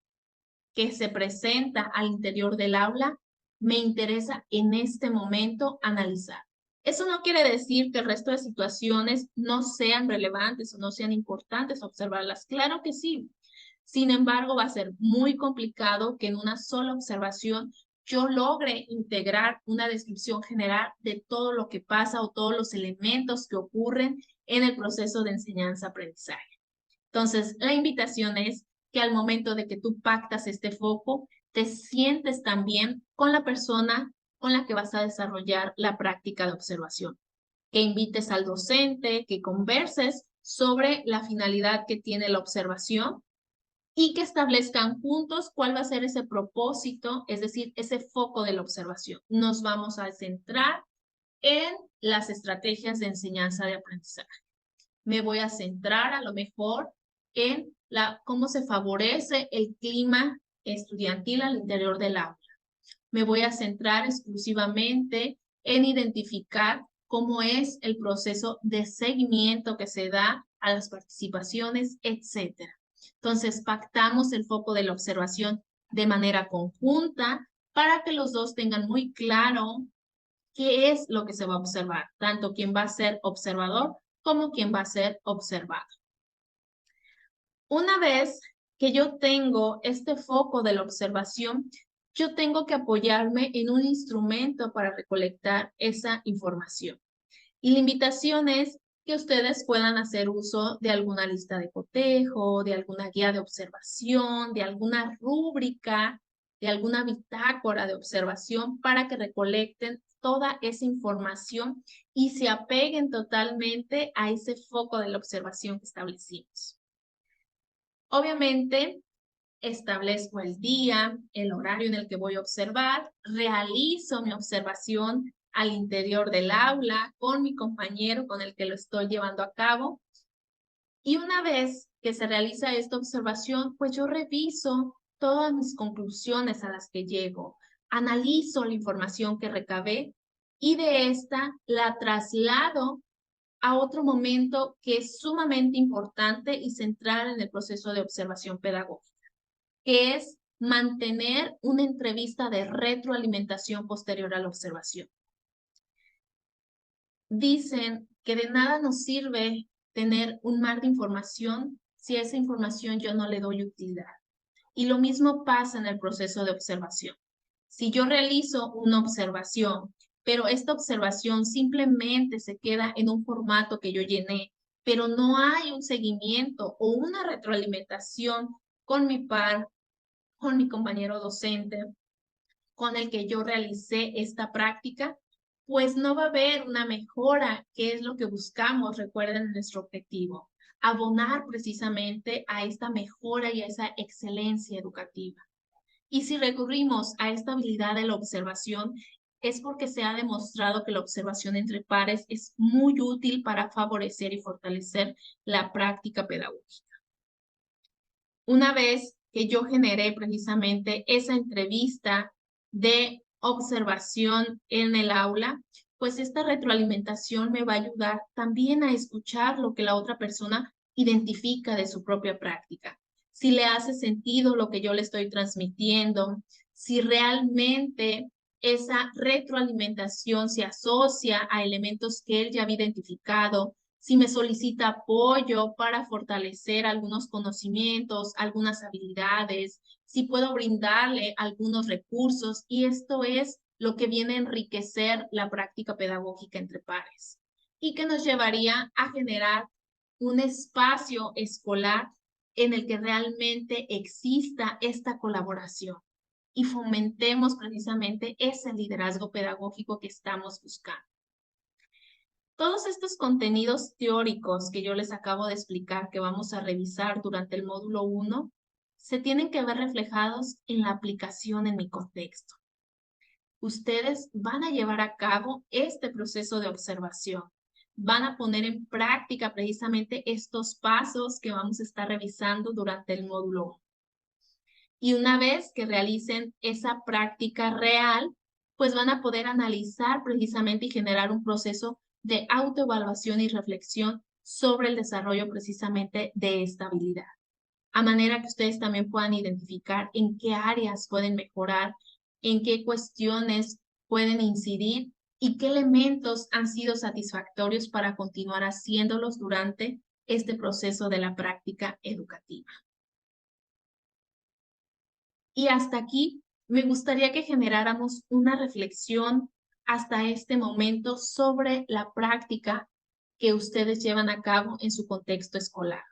que se presenta al interior del aula me interesa en este momento analizar? Eso no quiere decir que el resto de situaciones no sean relevantes o no sean importantes observarlas. Claro que sí. Sin embargo, va a ser muy complicado que en una sola observación yo logre integrar una descripción general de todo lo que pasa o todos los elementos que ocurren en el proceso de enseñanza-aprendizaje. Entonces, la invitación es que al momento de que tú pactas este foco, te sientes también con la persona con la que vas a desarrollar la práctica de observación, que invites al docente, que converses sobre la finalidad que tiene la observación y que establezcan juntos cuál va a ser ese propósito, es decir, ese foco de la observación. Nos vamos a centrar en las estrategias de enseñanza de aprendizaje. Me voy a centrar a lo mejor en cómo se favorece el clima estudiantil al interior del aula. Me voy a centrar exclusivamente en identificar cómo es el proceso de seguimiento que se da a las participaciones, etc. Entonces, pactamos el foco de la observación de manera conjunta para que los dos tengan muy claro qué es lo que se va a observar, tanto quien va a ser observador como quien va a ser observado. Una vez que yo tengo este foco de la observación, yo tengo que apoyarme en un instrumento para recolectar esa información. Y la invitación es que ustedes puedan hacer uso de alguna lista de cotejo, de alguna guía de observación, de alguna rúbrica, de alguna bitácora de observación para que recolecten toda esa información y se apeguen totalmente a ese foco de la observación que establecimos. Obviamente, establezco el día, el horario en el que voy a observar, realizo mi observación al interior del aula con mi compañero con el que lo estoy llevando a cabo. Y una vez que se realiza esta observación, pues yo reviso todas mis conclusiones a las que llego, analizo la información que recabé y de esta la traslado a otro momento que es sumamente importante y central en el proceso de observación pedagógica, que es mantener una entrevista de retroalimentación posterior a la observación. Dicen que de nada nos sirve tener un mar de información si a esa información yo no le doy utilidad. Y lo mismo pasa en el proceso de observación. Si yo realizo una observación, pero esta observación simplemente se queda en un formato que yo llené, pero no hay un seguimiento o una retroalimentación con mi par, con mi compañero docente, con el que yo realicé esta práctica, pues no va a haber una mejora, que es lo que buscamos, recuerden nuestro objetivo, abonar precisamente a esta mejora y a esa excelencia educativa. Y si recurrimos a esta habilidad de la observación, es porque se ha demostrado que la observación entre pares es muy útil para favorecer y fortalecer la práctica pedagógica. Una vez que yo generé precisamente esa entrevista de observación en el aula, pues esta retroalimentación me va a ayudar también a escuchar lo que la otra persona identifica de su propia práctica. Si le hace sentido lo que yo le estoy transmitiendo, si realmente esa retroalimentación se asocia a elementos que él ya había identificado, si me solicita apoyo para fortalecer algunos conocimientos, algunas habilidades, si puedo brindarle algunos recursos, y esto es lo que viene a enriquecer la práctica pedagógica entre pares y que nos llevaría a generar un espacio escolar en el que realmente exista esta colaboración y fomentemos precisamente ese liderazgo pedagógico que estamos buscando. Todos estos contenidos teóricos que yo les acabo de explicar, que vamos a revisar durante el módulo 1, se tienen que ver reflejados en la aplicación en mi contexto. Ustedes van a llevar a cabo este proceso de observación. Van a poner en práctica precisamente estos pasos que vamos a estar revisando durante el módulo 1. Y una vez que realicen esa práctica real, pues van a poder analizar precisamente y generar un proceso de autoevaluación y reflexión sobre el desarrollo precisamente de esta habilidad. A manera que ustedes también puedan identificar en qué áreas pueden mejorar, en qué cuestiones pueden incidir y qué elementos han sido satisfactorios para continuar haciéndolos durante este proceso de la práctica educativa. Y hasta aquí me gustaría que generáramos una reflexión hasta este momento sobre la práctica que ustedes llevan a cabo en su contexto escolar.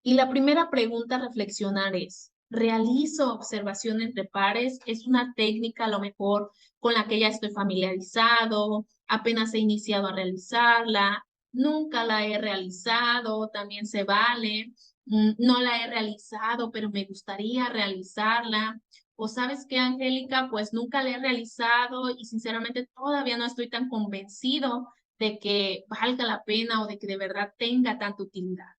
Y la primera pregunta a reflexionar es, ¿realizo observación entre pares? ¿Es una técnica a lo mejor con la que ya estoy familiarizado? ¿Apenas he iniciado a realizarla? ¿Nunca la he realizado? También se vale. No la he realizado, pero me gustaría realizarla. O sabes qué, Angélica, pues nunca la he realizado y sinceramente todavía no estoy tan convencido de que valga la pena o de que de verdad tenga tanta utilidad.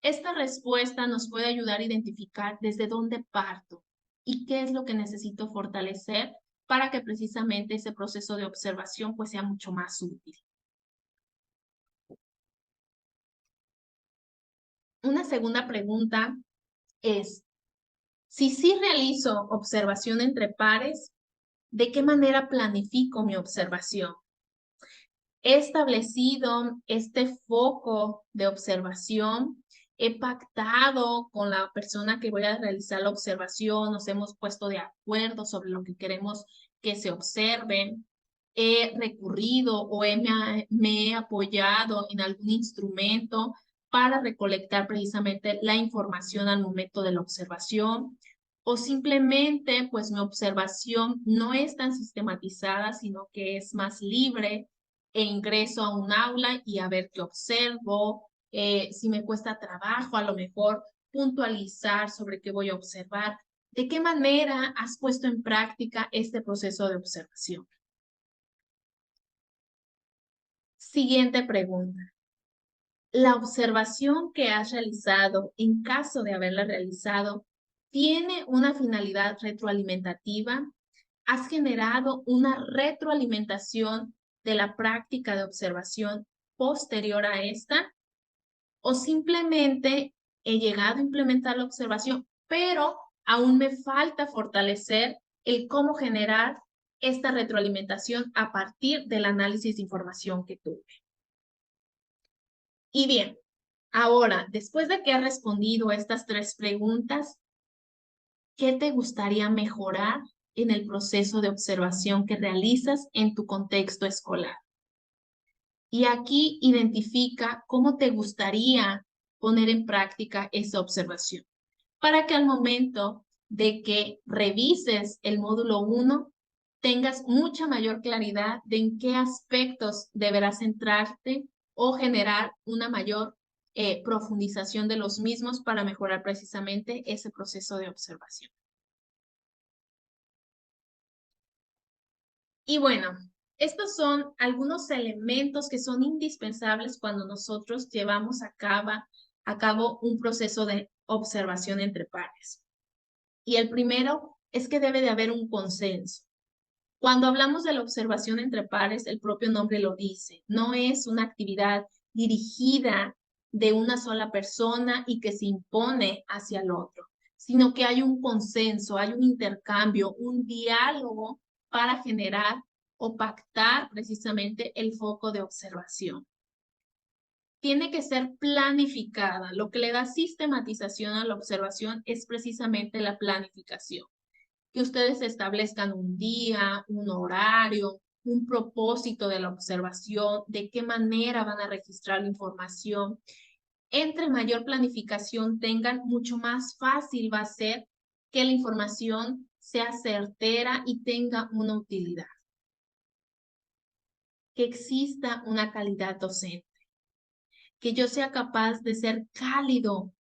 Esta respuesta nos puede ayudar a identificar desde dónde parto y qué es lo que necesito fortalecer para que precisamente ese proceso de observación pues sea mucho más útil. Una segunda pregunta es, si sí realizo observación entre pares, ¿De qué manera planifico mi observación? He establecido este foco de observación, he pactado con la persona que voy a realizar la observación, nos hemos puesto de acuerdo sobre lo que queremos que se observe, he recurrido o me he apoyado en algún instrumento para recolectar precisamente la información al momento de la observación, o simplemente pues mi observación no es tan sistematizada, sino que es más libre e ingreso a un aula y a ver qué observo, si me cuesta trabajo, a lo mejor puntualizar sobre qué voy a observar. ¿De qué manera has puesto en práctica este proceso de observación? Siguiente pregunta. ¿La observación que has realizado, en caso de haberla realizado, tiene una finalidad retroalimentativa? ¿Has generado una retroalimentación de la práctica de observación posterior a esta? ¿O simplemente he llegado a implementar la observación, pero aún me falta fortalecer el cómo generar esta retroalimentación a partir del análisis de información que tuve? Y bien, ahora, después de que has respondido a estas 3 preguntas, ¿qué te gustaría mejorar en el proceso de observación que realizas en tu contexto escolar? Y aquí identifica cómo te gustaría poner en práctica esa observación, para que al momento de que revises el módulo 1, tengas mucha mayor claridad de en qué aspectos deberás centrarte o generar una mayor profundización de los mismos para mejorar precisamente ese proceso de observación. Y bueno, estos son algunos elementos que son indispensables cuando nosotros llevamos a cabo un proceso de observación entre pares. Y el primero es que debe de haber un consenso. Cuando hablamos de la observación entre pares, el propio nombre lo dice, no es una actividad dirigida de una sola persona y que se impone hacia el otro, sino que hay un consenso, hay un intercambio, un diálogo para generar o pactar precisamente el foco de observación. Tiene que ser planificada. Lo que le da sistematización a la observación es precisamente la planificación. Que ustedes establezcan un día, un horario, un propósito de la observación, de qué manera van a registrar la información. Entre mayor planificación tengan, mucho más fácil va a ser que la información sea certera y tenga una utilidad. Que exista una calidad docente. Que yo sea capaz de ser cálido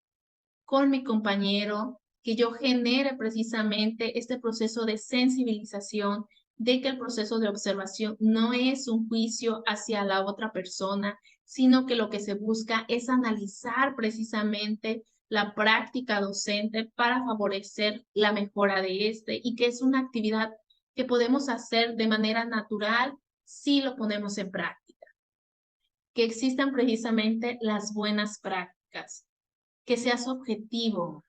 con mi compañero, que yo genere precisamente este proceso de sensibilización de que el proceso de observación no es un juicio hacia la otra persona, sino que lo que se busca es analizar precisamente la práctica docente para favorecer la mejora de este y que es una actividad que podemos hacer de manera natural si lo ponemos en práctica. Que existan precisamente las buenas prácticas, que seas objetivo,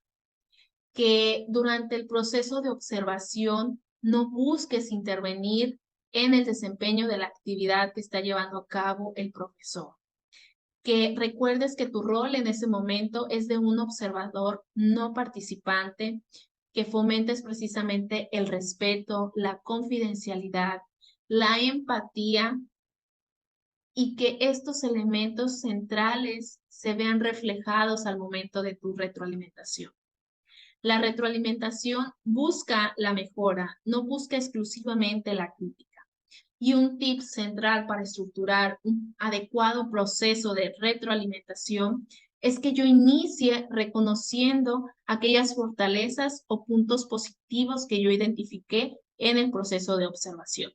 que durante el proceso de observación no busques intervenir en el desempeño de la actividad que está llevando a cabo el profesor. Que recuerdes que tu rol en ese momento es de un observador no participante, que fomentes precisamente el respeto, la confidencialidad, la empatía y que estos elementos centrales se vean reflejados al momento de tu retroalimentación. La retroalimentación busca la mejora, no busca exclusivamente la crítica. Y un tip central para estructurar un adecuado proceso de retroalimentación es que yo inicie reconociendo aquellas fortalezas o puntos positivos que yo identifiqué en el proceso de observación.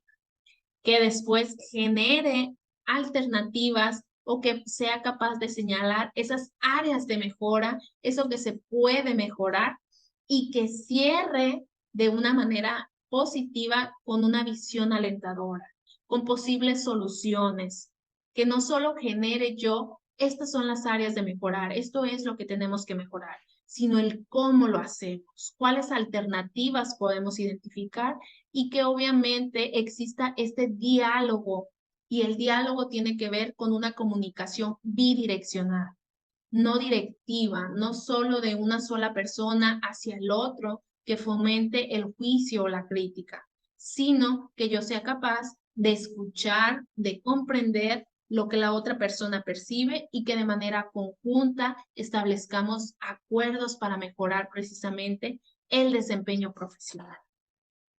Que después genere alternativas o que sea capaz de señalar esas áreas de mejora, eso que se puede mejorar y que cierre de una manera positiva con una visión alentadora, con posibles soluciones, que no solo genere yo, estas son las áreas de mejorar, esto es lo que tenemos que mejorar, sino el cómo lo hacemos, cuáles alternativas podemos identificar y que obviamente exista este diálogo. Y el diálogo tiene que ver con una comunicación bidireccional, no directiva, no solo de una sola persona hacia el otro que fomente el juicio o la crítica, sino que yo sea capaz de escuchar, de comprender lo que la otra persona percibe y que de manera conjunta establezcamos acuerdos para mejorar precisamente el desempeño profesional.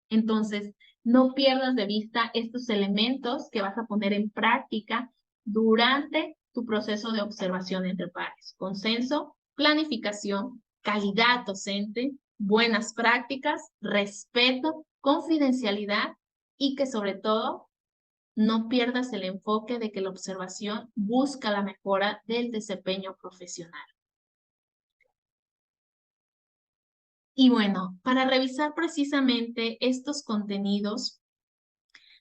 Entonces, no pierdas de vista estos elementos que vas a poner en práctica durante tu proceso de observación entre pares. Consenso, planificación, calidad docente, buenas prácticas, respeto, confidencialidad y que sobre todo no pierdas el enfoque de que la observación busca la mejora del desempeño profesional. Y bueno, para revisar precisamente estos contenidos,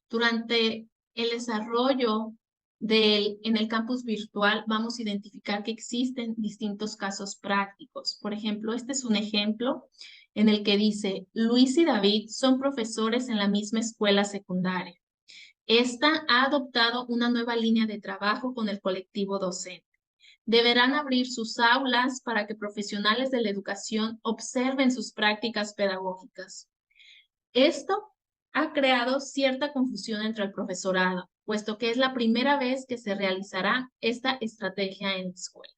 durante el desarrollo en el campus virtual vamos a identificar que existen distintos casos prácticos. Por ejemplo, este es un ejemplo en el que dice, Luis y David son profesores en la misma escuela secundaria. Esta ha adoptado una nueva línea de trabajo con el colectivo docente. Deberán abrir sus aulas para que profesionales de la educación observen sus prácticas pedagógicas. Esto ha creado cierta confusión entre el profesorado, puesto que es la primera vez que se realizará esta estrategia en la escuela.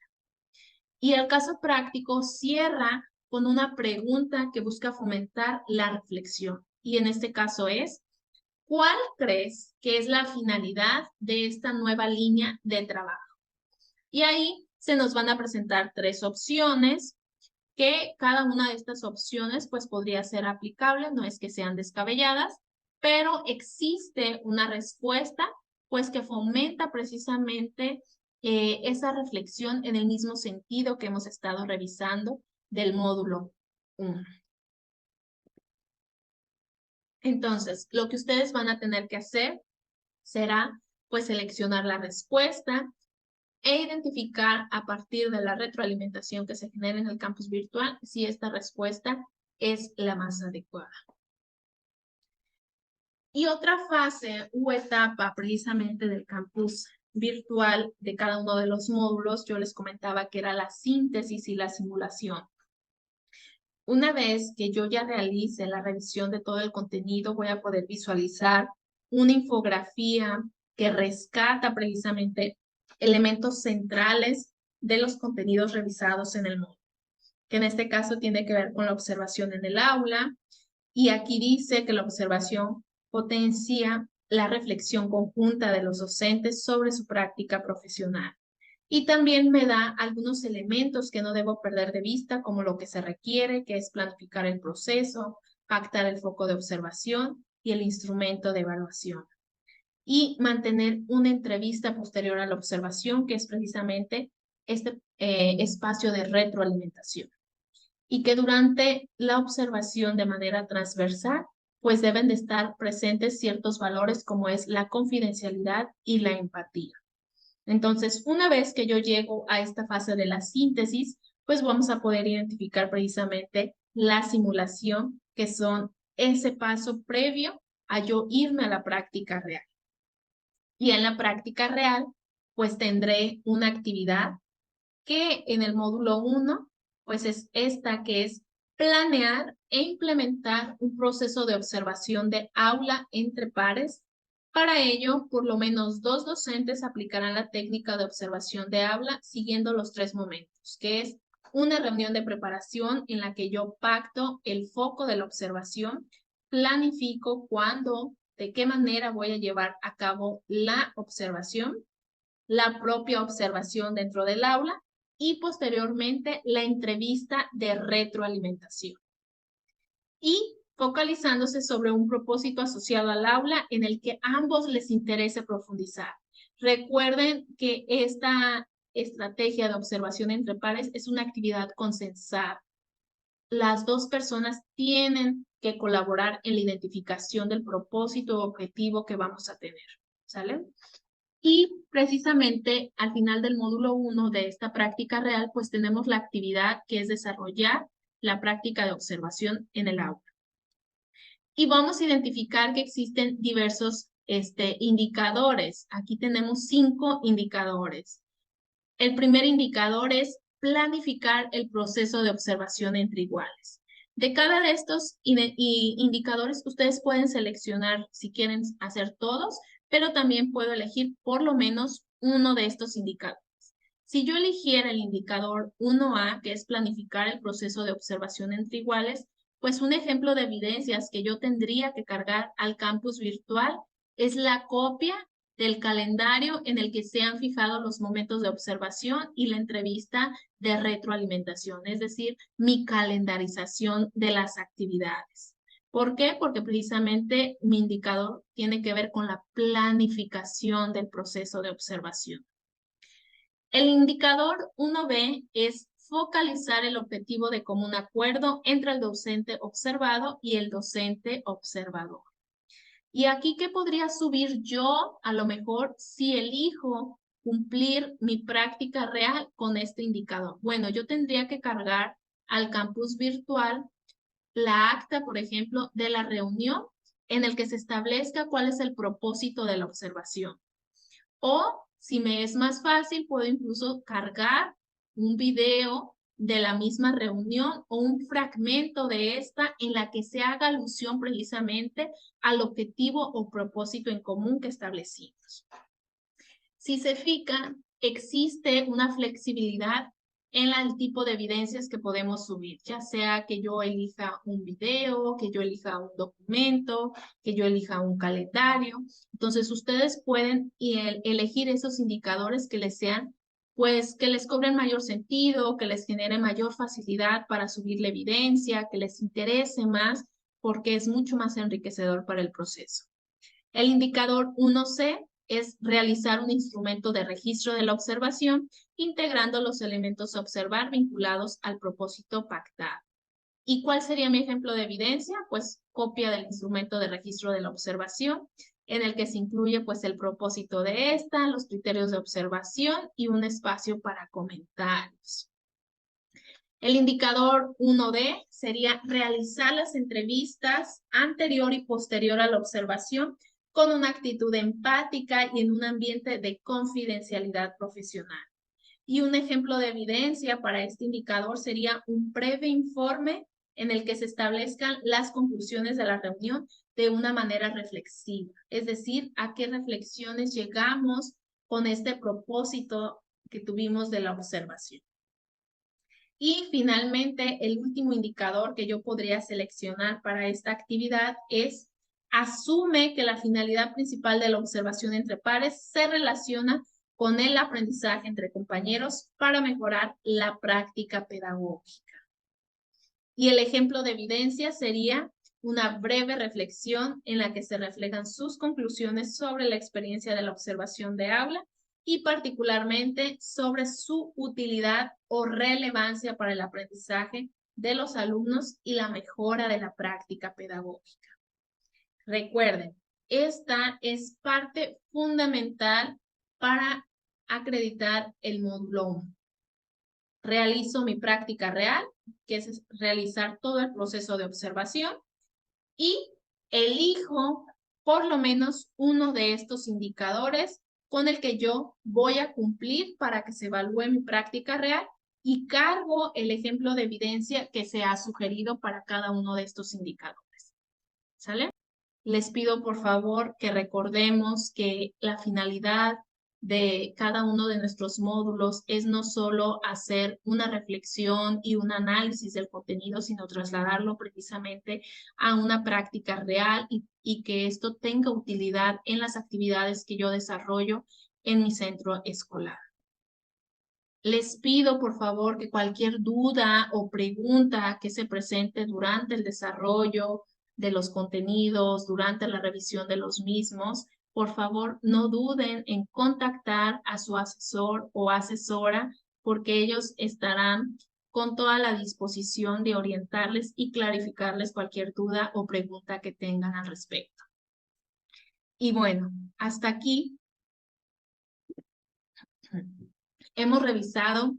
Y el caso práctico cierra con una pregunta que busca fomentar la reflexión. Y en este caso es, ¿cuál crees que es la finalidad de esta nueva línea de trabajo? Y ahí se nos van a presentar 3 opciones, que cada una de estas opciones pues podría ser aplicable, no es que sean descabelladas, pero existe una respuesta pues que fomenta precisamente esa reflexión en el mismo sentido que hemos estado revisando del módulo 1. Entonces, lo que ustedes van a tener que hacer será pues seleccionar la respuesta e identificar a partir de la retroalimentación que se genera en el campus virtual si esta respuesta es la más adecuada. Y otra fase u etapa precisamente del campus virtual de cada uno de los módulos, yo les comentaba que era la síntesis y la simulación. Una vez que yo ya realice la revisión de todo el contenido, voy a poder visualizar una infografía que rescata precisamente elementos centrales de los contenidos revisados en el módulo, que en este caso tiene que ver con la observación en el aula, y aquí dice que la observación potencia la reflexión conjunta de los docentes sobre su práctica profesional. Y también me da algunos elementos que no debo perder de vista, como lo que se requiere, que es planificar el proceso, pactar el foco de observación y el instrumento de evaluación. Y mantener una entrevista posterior a la observación, que es precisamente este espacio de retroalimentación. Y que durante la observación de manera transversal, pues deben de estar presentes ciertos valores como es la confidencialidad y la empatía. Entonces, una vez que yo llego a esta fase de la síntesis, pues vamos a poder identificar precisamente la simulación, que son ese paso previo a yo irme a la práctica real. Y en la práctica real, pues tendré una actividad que en el módulo 1, pues es esta que es planear e implementar un proceso de observación de aula entre pares. Para ello, por lo menos 2 docentes aplicarán la técnica de observación de aula siguiendo los 3 momentos, que es una reunión de preparación en la que yo pacto el foco de la observación, planifico cuándo, de qué manera voy a llevar a cabo la observación, la propia observación dentro del aula y posteriormente la entrevista de retroalimentación. Y focalizándose sobre un propósito asociado al aula en el que a ambos les interese profundizar. Recuerden que esta estrategia de observación entre pares es una actividad consensada. Las 2 personas tienen que colaborar en la identificación del propósito o objetivo que vamos a tener, ¿sale? Y precisamente al final del módulo 1 de esta práctica real, pues tenemos la actividad que es desarrollar la práctica de observación en el aula. Y vamos a identificar que existen diversos indicadores. Aquí tenemos 5 indicadores. El primer indicador es planificar el proceso de observación entre iguales. De cada de estos indicadores, ustedes pueden seleccionar si quieren hacer todos, pero también puedo elegir por lo menos uno de estos indicadores. Si yo eligiera el indicador 1A, que es planificar el proceso de observación entre iguales, pues un ejemplo de evidencias que yo tendría que cargar al campus virtual es la copia del calendario en el que se han fijado los momentos de observación y la entrevista de retroalimentación, es decir, mi calendarización de las actividades. ¿Por qué? Porque precisamente mi indicador tiene que ver con la planificación del proceso de observación. El indicador 1B es focalizar el objetivo de común acuerdo entre el docente observado y el docente observador. Y aquí, ¿qué podría subir yo? A lo mejor si elijo cumplir mi práctica real con este indicador. Bueno, yo tendría que cargar al campus virtual la acta, por ejemplo, de la reunión en el que se establezca cuál es el propósito de la observación. O, si me es más fácil, puedo incluso cargar un video de la misma reunión o un fragmento de esta en la que se haga alusión precisamente al objetivo o propósito en común que establecimos. Si se fija, existe una flexibilidad en el tipo de evidencias que podemos subir, ya sea que yo elija un video, que yo elija un documento, que yo elija un calendario. Entonces, ustedes pueden elegir esos indicadores que les sean, pues, que les cobren mayor sentido, que les genere mayor facilidad para subir la evidencia, que les interese más, porque es mucho más enriquecedor para el proceso. El indicador 1C es realizar un instrumento de registro de la observación, integrando los elementos a observar vinculados al propósito pactado. ¿Y cuál sería mi ejemplo de evidencia? Pues copia del instrumento de registro de la observación, en el que se incluye pues el propósito de esta, los criterios de observación y un espacio para comentarios. El indicador 1D sería realizar las entrevistas anterior y posterior a la observación con una actitud empática y en un ambiente de confidencialidad profesional. Y un ejemplo de evidencia para este indicador sería un breve informe en el que se establezcan las conclusiones de la reunión de una manera reflexiva, es decir, a qué reflexiones llegamos con este propósito que tuvimos de la observación. Y finalmente, el último indicador que yo podría seleccionar para esta actividad es asume que la finalidad principal de la observación entre pares se relaciona con el aprendizaje entre compañeros para mejorar la práctica pedagógica. Y el ejemplo de evidencia sería una breve reflexión en la que se reflejan sus conclusiones sobre la experiencia de la observación de aula y particularmente sobre su utilidad o relevancia para el aprendizaje de los alumnos y la mejora de la práctica pedagógica. Recuerden, esta es parte fundamental para acreditar el módulo 1. Realizo mi práctica real, que es realizar todo el proceso de observación, y elijo por lo menos uno de estos indicadores con el que yo voy a cumplir para que se evalúe mi práctica real y cargo el ejemplo de evidencia que se ha sugerido para cada uno de estos indicadores. ¿Sale? Les pido por favor que recordemos que la finalidad de cada uno de nuestros módulos es no solo hacer una reflexión y un análisis del contenido, sino trasladarlo precisamente a una práctica real y que esto tenga utilidad en las actividades que yo desarrollo en mi centro escolar. Les pido por favor que cualquier duda o pregunta que se presente durante el desarrollo de los contenidos, durante la revisión de los mismos, por favor no duden en contactar a su asesor o asesora porque ellos estarán con toda la disposición de orientarles y clarificarles cualquier duda o pregunta que tengan al respecto. Y bueno, hasta aquí hemos revisado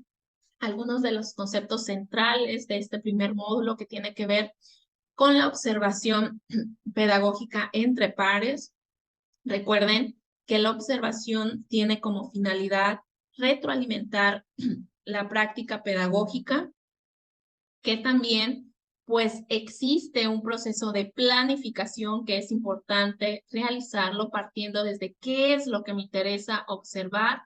algunos de los conceptos centrales de este primer módulo que tiene que ver con la observación pedagógica entre pares. Recuerden que la observación tiene como finalidad retroalimentar la práctica pedagógica, que también pues existe un proceso de planificación que es importante realizarlo partiendo desde qué es lo que me interesa observar,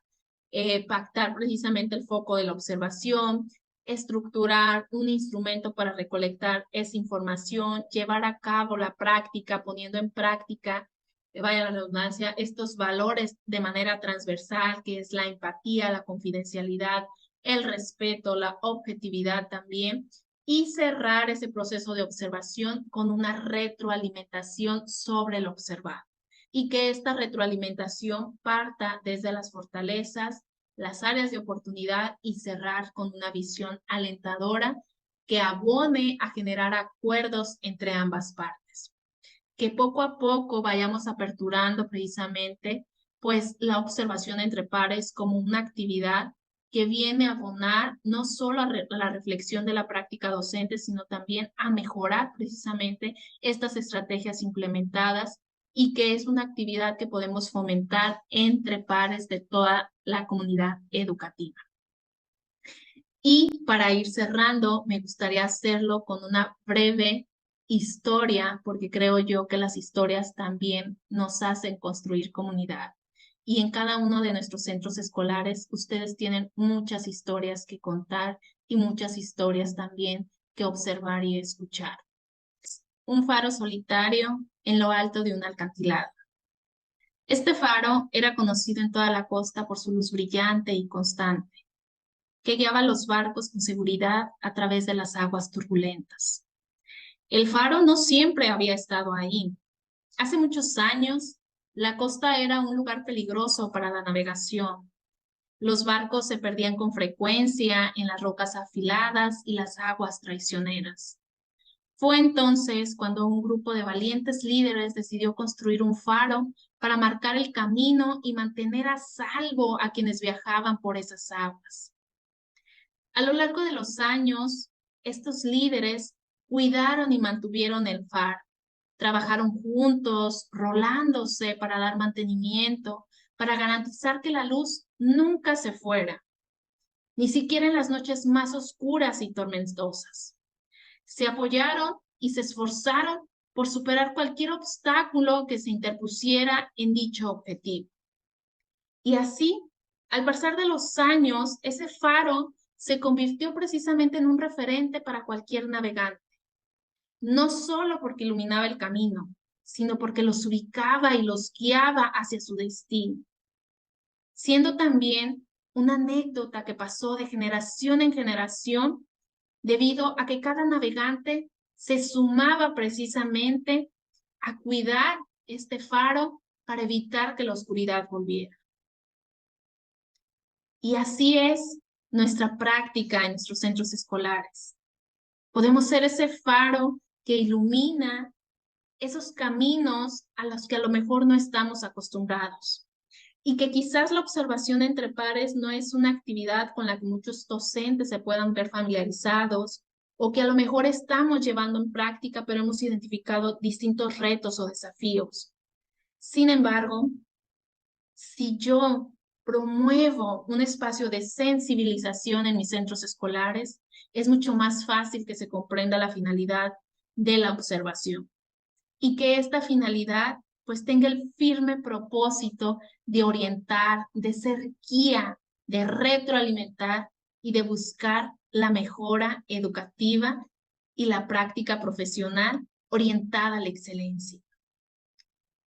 pactar precisamente el foco de la observación, estructurar un instrumento para recolectar esa información, llevar a cabo la práctica, poniendo en práctica, vaya la redundancia, estos valores de manera transversal, que es la empatía, la confidencialidad, el respeto, la objetividad también, y cerrar ese proceso de observación con una retroalimentación sobre lo observado. Y que esta retroalimentación parta desde las fortalezas, las áreas de oportunidad y cerrar con una visión alentadora que abone a generar acuerdos entre ambas partes. Que poco a poco vayamos aperturando precisamente pues la observación entre pares como una actividad que viene a abonar no solo a la reflexión de la práctica docente, sino también a mejorar precisamente estas estrategias implementadas y que es una actividad que podemos fomentar entre pares de toda la comunidad educativa. Y para ir cerrando, me gustaría hacerlo con una breve historia, porque creo yo que las historias también nos hacen construir comunidad. Y en cada uno de nuestros centros escolares, ustedes tienen muchas historias que contar y muchas historias también que observar y escuchar. Un faro solitario en lo alto de un acantilado. Este faro era conocido en toda la costa por su luz brillante y constante, que guiaba los barcos con seguridad a través de las aguas turbulentas. El faro no siempre había estado ahí. Hace muchos años, la costa era un lugar peligroso para la navegación. Los barcos se perdían con frecuencia en las rocas afiladas y las aguas traicioneras. Fue entonces cuando un grupo de valientes líderes decidió construir un faro para marcar el camino y mantener a salvo a quienes viajaban por esas aguas. A lo largo de los años, estos líderes cuidaron y mantuvieron el faro. Trabajaron juntos, rolándose para dar mantenimiento, para garantizar que la luz nunca se fuera, ni siquiera en las noches más oscuras y tormentosas. Se apoyaron y se esforzaron por superar cualquier obstáculo que se interpusiera en dicho objetivo. Y así, al pasar de los años, ese faro se convirtió precisamente en un referente para cualquier navegante. No solo porque iluminaba el camino, sino porque los ubicaba y los guiaba hacia su destino. Siendo también una anécdota que pasó de generación en generación, debido a que cada navegante se sumaba precisamente a cuidar este faro para evitar que la oscuridad volviera. Y así es nuestra práctica en nuestros centros escolares. Podemos ser ese faro que ilumina esos caminos a los que a lo mejor no estamos acostumbrados. Y que quizás la observación entre pares no es una actividad con la que muchos docentes se puedan ver familiarizados, o que a lo mejor estamos llevando en práctica, pero hemos identificado distintos retos o desafíos. Sin embargo, si yo promuevo un espacio de sensibilización en mis centros escolares, es mucho más fácil que se comprenda la finalidad de la observación y que esta finalidad pues tenga el firme propósito de orientar, de ser guía, de retroalimentar y de buscar la mejora educativa y la práctica profesional orientada a la excelencia.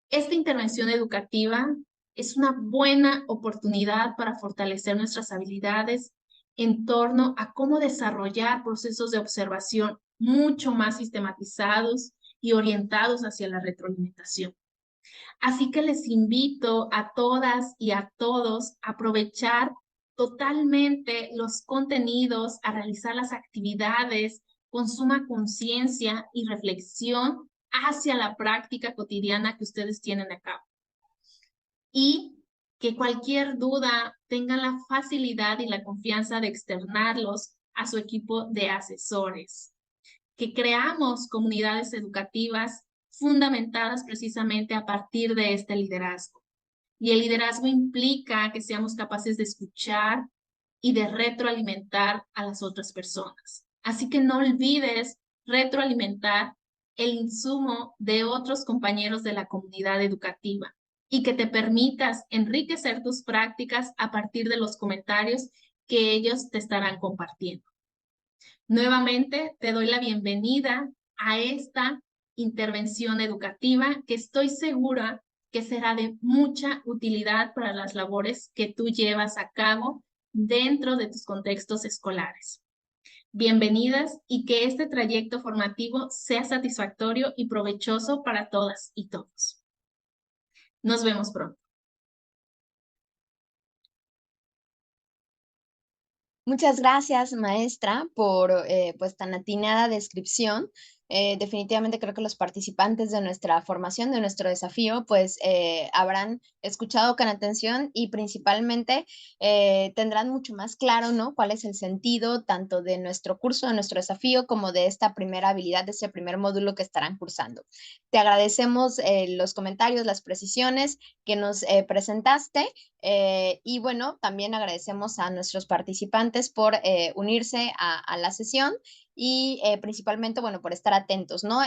Esta intervención educativa es una buena oportunidad para fortalecer nuestras habilidades en torno a cómo desarrollar procesos de observación mucho más sistematizados y orientados hacia la retroalimentación. Así que les invito a todas y a todos a aprovechar totalmente los contenidos, a realizar las actividades con suma conciencia y reflexión hacia la práctica cotidiana que ustedes tienen a cabo. Y que cualquier duda tengan la facilidad y la confianza de externarlos a su equipo de asesores, que creamos comunidades educativas fundamentadas precisamente a partir de este liderazgo. Y el liderazgo implica que seamos capaces de escuchar y de retroalimentar a las otras personas. Así que no olvides retroalimentar el insumo de otros compañeros de la comunidad educativa y que te permitas enriquecer tus prácticas a partir de los comentarios que ellos te estarán compartiendo. Nuevamente, te doy la bienvenida a esta intervención educativa que estoy segura que será de mucha utilidad para las labores que tú llevas a cabo dentro de tus contextos escolares. Bienvenidas y que este trayecto formativo sea satisfactorio y provechoso para todas y todos. Nos vemos pronto. Muchas gracias, maestra, por pues tan atinada descripción. Definitivamente creo que los participantes de nuestra formación, de nuestro desafío, pues habrán escuchado con atención y principalmente tendrán mucho más claro, ¿no? Cuál es el sentido tanto de nuestro curso, de nuestro desafío, como de esta primera habilidad, de este primer módulo que estarán cursando. Te agradecemos los comentarios, las precisiones que nos presentaste. Y bueno, también agradecemos a nuestros participantes por unirse a la sesión y principalmente, bueno, por estar atentos, ¿no?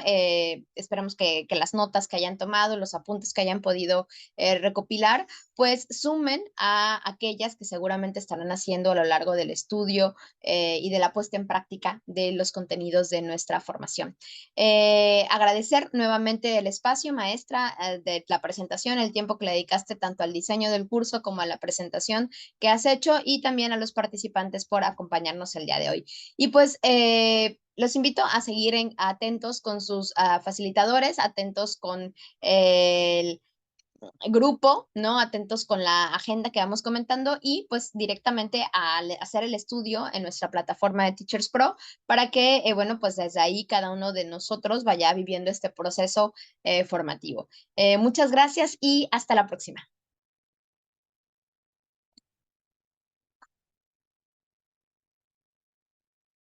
Esperamos que las notas que hayan tomado, los apuntes que hayan podido recopilar, pues sumen a aquellas que seguramente estarán haciendo a lo largo del estudio y de la puesta en práctica de los contenidos de nuestra formación. Agradecer nuevamente el espacio, maestra, de la presentación, el tiempo que le dedicaste tanto al diseño del curso como a la presentación que has hecho y también a los participantes por acompañarnos el día de hoy. Y pues los invito a seguir atentos con sus facilitadores, atentos con el grupo, ¿no? Atentos con la agenda que vamos comentando y pues directamente a hacer el estudio en nuestra plataforma de Teachers Pro para que, bueno, pues desde ahí cada uno de nosotros vaya viviendo este proceso formativo. Muchas gracias y hasta la próxima.